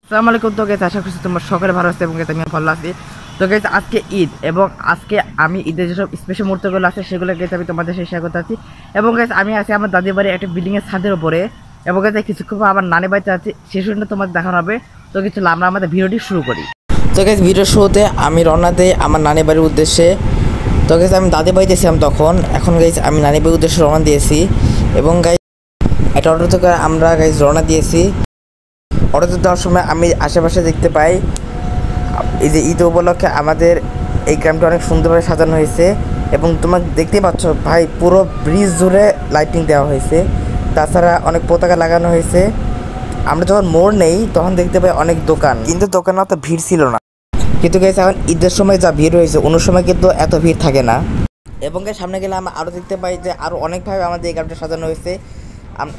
আসসালামু আলাইকুম। তো গাইস আশা করছি তোমরা সকলে ভালো আছো এবং গাইস আমি ভালো আছি। তো গাইস আজকে ঈদ এবং আজকে আমি ঈদের যেসব স্পেশাল মুহূর্তগুলো আছে সেগুলো গাইস আমি তোমাদের সাথে শেয়ার করতে আছি। এবং গাইস আমি আছি আমার দাদির বাড়ি একটা বিল্ডিং এর ছাদের উপরে এবং গাইস কিছুক্ষণ পর আমার নানি বাড়িতে আছি, সেই শুনে তোমাদের দেখানো হবে। তো কিছু আমরা আমাদের ভিডিওটি শুরু করি। তো গাইস ভিডিও শুরুতে আমি রওনা দেই আমার নানি বাড়ির উদ্দেশ্যে। তো গাইস আমি দাদি বাড়িতে ছিলাম তখন, এখন গাইস আমি নানি বাড়ির উদ্দেশ্যে রওনা দিয়েছি এবং গাইস একটা অটো থেকে আমরা গাইস রওনা দিয়েছি। অটোতে যাওয়ার সময় আমি আশেপাশে দেখতে পাই এই যে ঈদ উপলক্ষে আমাদের এই গ্রামটা অনেক সুন্দরভাবে সাজানো হয়েছে এবং তোমরা দেখতেই পাচ্ছ ভাই পুরো ব্রিজ জুড়ে লাইটিং দেওয়া হয়েছে, তাছাড়া অনেক পতাকা লাগানো হয়েছে। আমরা যখন মোড় নেই তখন দেখতে পাই অনেক দোকান, কিন্তু দোকানে অত ভিড় ছিল না। কিন্তু গেছে এখন ঈদের সময় যা ভিড় হয়েছে অন্য সময় কিন্তু এত ভিড় থাকে না। এবং সামনে গেলে আমরা আরও দেখতে পাই যে আরও অনেকভাবে আমাদের এই গ্রামটা সাজানো হয়েছে।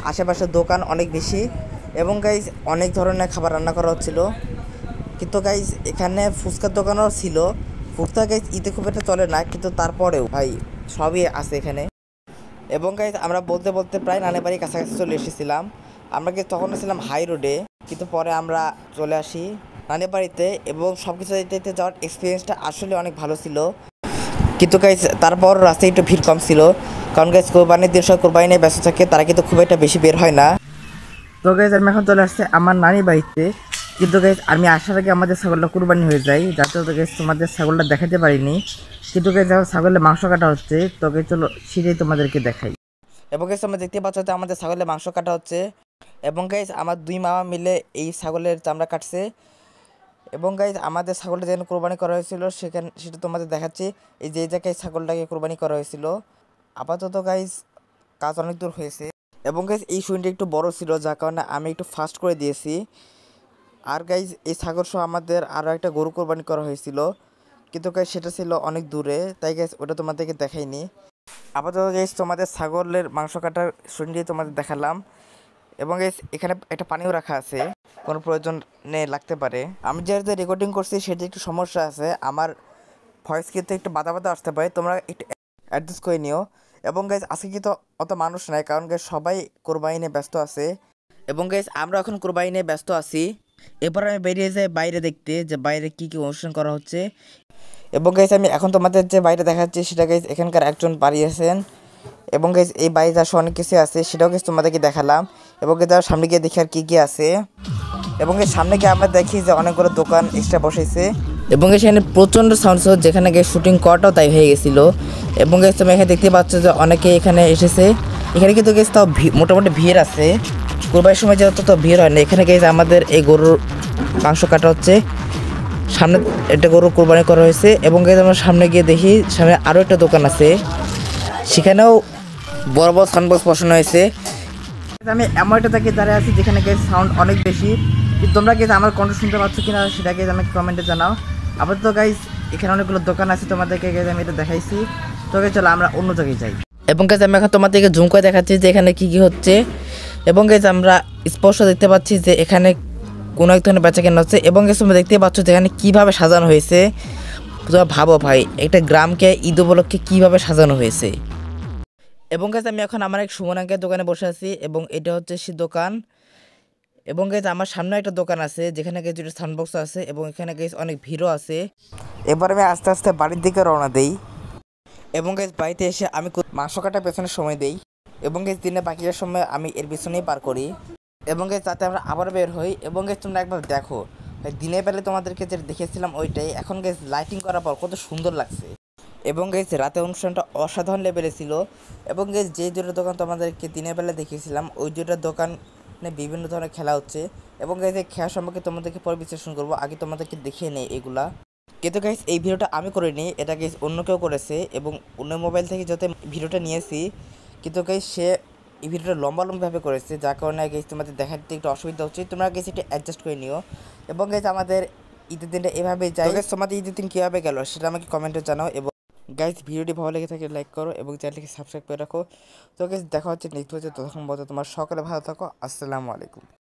আশেপাশের দোকান অনেক বেশি এবং গাইজ অনেক ধরনের খাবার রান্না করা হচ্ছিলো। কিন্তু গাইজ এখানে ফুচকার দোকানও ছিল। ফুচকা গাইজ ঈদে খুব একটা চলে না, কিন্তু তারপরেও ভাই সবই আছে এখানে। এবং গাইজ আমরা বলতে বলতে প্রায় নানি বাড়ির কাছাকাছি চলে এসেছিলাম। আমরা কি তখন ছিলাম হাই রোডে, কিন্তু পরে আমরা চলে আসি নানি বাড়িতে এবং সব কিছু দেখতে যাওয়ার এক্সপিরিয়েন্সটা আসলে অনেক ভালো ছিল। কিন্তু গাইজ তারপর রাস্তায় একটু ভিড় কম ছিল, কারণ গাইজ কোরবানির দিন সব কোরবানি নিয়ে ব্যস্ত থাকে, তারা কিন্তু খুব একটা বেশি বের হয় না। তো গাইজ আমি এখন চলে আসছি আমার নানি বাড়িতে, কিন্তু গাইজ আমি আসার আগে আমাদের ছাগলটা কুরবানি হয়ে যায়, যাতে তো গাইজ তোমাদের ছাগলটা দেখাতে পারিনি। কিন্তু গাইজ যখন ছাগলের মাংস কাটা হচ্ছে তো গাইজ চলো সেটাই তোমাদেরকে দেখাই। এবং গাইজ তোমরা দেখতে পাচ্ছ যে আমাদের ছাগলের মাংস কাটা হচ্ছে এবং গাইজ আমার দুই মামা মিলে এই ছাগলের চামড়া কাটছে। এবং গাইজ আমাদের ছাগলটা যেখানে কোরবানি করা হয়েছিল সেটা তোমাদের দেখাচ্ছি। এই যে জায়গায় ছাগলটাকে কোরবানি করা হয়েছিল। আপাতত গাইজ কাজ অনেক দূর হয়েছে এবং গাইজ এই শুইনটা একটু বড় ছিল, যার কারণে আমি একটু ফাস্ট করে দিয়েছি। আর গাইজ এই ছাগল সহ আমাদের আরও একটা গরু কোরবানি করা হয়েছিল, কিন্তু গাইজ সেটা ছিল অনেক দূরে, তাই গাইজ ওটা তোমাদেরকে দেখাইনি। আপাতত গাইজ তোমাদের ছাগলের মাংস কাটার শুইনটি তোমাদের দেখালাম। এবং গাইজ এখানে একটা পানিও রাখা আছে, কোনো প্রয়োজনে লাগতে পারে। আমি যেহেতু রেকর্ডিং করছি সেটা একটু সমস্যা আছে, আমার ভয়েস কিন্তু একটু বাধা বাধা আসতে পারে, তোমরা একটু অ্যাডজাস্ট করে নিও। এবং গাইজ আজকে কিন্তু অত মানুষ নাই, কারণ গাইজ সবাই কোরবানি নিয়ে ব্যস্ত আছে এবং গাইজ আমরা এখন কোরবানি নিয়ে ব্যস্ত আছি। এরপর আমি বেরিয়ে যাই বাইরে দেখতে যে বাইরে কি কি অনুষ্ঠান করা হচ্ছে। এবং গাইজ আমি এখন তোমাদের যে বাইরে দেখাচ্ছি সেটা গাইজ এখানকার একজন বাড়ি আছেন এবং গাইজ এই বাড়িতে আসলে অনেক কিছু আছে, সেটাও গাইজ তোমাদেরকে দেখালাম। এবং গাইজ সামনে গিয়ে দেখি আর কি কি আছে। এবং এর সামনে গিয়ে আমরা দেখি যে অনেকগুলো দোকান এক্সট্রা বসেছে এবং সেখানে প্রচণ্ড সাউন্ড ছিল, যেখানে গিয়ে শুটিং করাটাও তাই হয়ে গেছিলো। এবং গাইজ তুমি এখানে দেখতে পাচ্ছ যে অনেকে এখানে এসেছে। এখানে কিন্তু গাইজ তাও মোটামুটি ভিড় আছে, কোরবানির সময় যেহেতু তো ভিড় হয় না। এখানে গাইজ আমাদের এই গরুর মাংস কাটা হচ্ছে, সামনে একটা গরু কোরবানি করা হয়েছে। এবং গাইজ আমরা সামনে গিয়ে দেখি সামনে আরও একটা দোকান আছে, সেখানেও বড় বড় সাউন্ড বক্স বসানো হয়েছে। আমি এমন একটা জায়গায় দাঁড়িয়ে আছি যেখানে গেছে সাউন্ড অনেক বেশি, কিন্তু তোমরা গেছে আমার কণ্ঠ শুনতে পাচ্ছ কিনা সেটা গেছে আমাকে কমেন্টে জানাও। আপাতত গাইজ এখানে অনেকগুলো দোকান আছে, তোমাদেরকে গেছে আমি এটা দেখাইছি। তো চলো আমরা অন্য জায়গায় যাই। এবং গেছে আমি এখন তোমাদেরকে জুম করে দেখাচ্ছি যে এখানে কী কী হচ্ছে। এবং গেছে আমরা স্পষ্ট দেখতে পাচ্ছি যে এখানে কোনো এক ধরনের বেচা কেনা হচ্ছে। এবং গেছে তোমরা দেখতে পাচ্ছ যে এখানে কীভাবে সাজানো হয়েছে। তোমরা ভাবো ভাই একটা গ্রামকে ঈদ উপলক্ষে কীভাবে সাজানো হয়েছে। এবং গাইজ আমি এখন আমার এক সুমন আঙ্কেলের দোকানে বসে আছি এবং এটা হচ্ছে সে দোকান। এবং গাইজ আমার সামনে একটা দোকান আছে যেখানে গাইজ দুটো সাউন্ড আছে এবং এখানে গাইজ অনেক ভিড়ও আছে। এবার আমি আস্তে আস্তে বাড়ির দিকে রওনা দেই এবং গাইজ বাড়িতে এসে আমি মাংস কাটার পেছনে সময় দেই এবং গাইজ দিনে বাকিটার সময় আমি এর পেছনেই পার করি। এবং গাইজ তাতে আমরা আবার বের হই। এবং গাইজ তোমরা একবার দেখো দিনের বেলা তোমাদেরকে যেটা দেখেছিলাম ওইটাই, এখন গাইজ লাইটিং করার পর কত সুন্দর লাগছে। এবং গাইজ রাতে অনুষ্ঠানটা অসাধারণ লেভেলে ছিল। এবং গাইজ যে দুটো দোকান তোমাদেরকে দিনের বেলা দেখিয়েছিলাম ওই দুটো দোকানে বিভিন্ন ধরনের খেলা হচ্ছে। এবং গাইজ এই খেলা সম্পর্কে তোমাদেরকে পরে বিশ্লেষণ করবো, আগে তোমাদেরকে দেখিয়ে নেই এগুলা। কিন্তু গাইজ এই ভিডিওটা আমি করিনি, এটা গাইজ অন্য কেউ করেছে এবং অন্য মোবাইল থেকে যাতে ভিডিওটা নিয়েছি, কিন্তু গাইজ সে এই ভিডিওটা লম্বাভাবে করেছে, যার কারণে গাইজ তোমাদের দেখাতে একটু অসুবিধা হচ্ছে, তোমরা গাইজ একটু অ্যাডজাস্ট করে নিও। এবং গাইজ আমাদের ঈদের দিনটা এভাবেই যায়। গাইজ তোমাদের ঈদের দিন কীভাবে গেল সেটা আমাকে কমেন্টে জানাও। এবং গাইজ ভিডিওটি ভালো লেগে থাকে লাইক করো এবং চ্যানেলটিকে সাবস্ক্রাইব করে রাখো। তো গাইজ দেখা হচ্ছে নেক্সট ভিডিওতে, ততক্ষণ পর্যন্ত তোমার সকলে ভালো থাকো। আসসালামু আলাইকুম।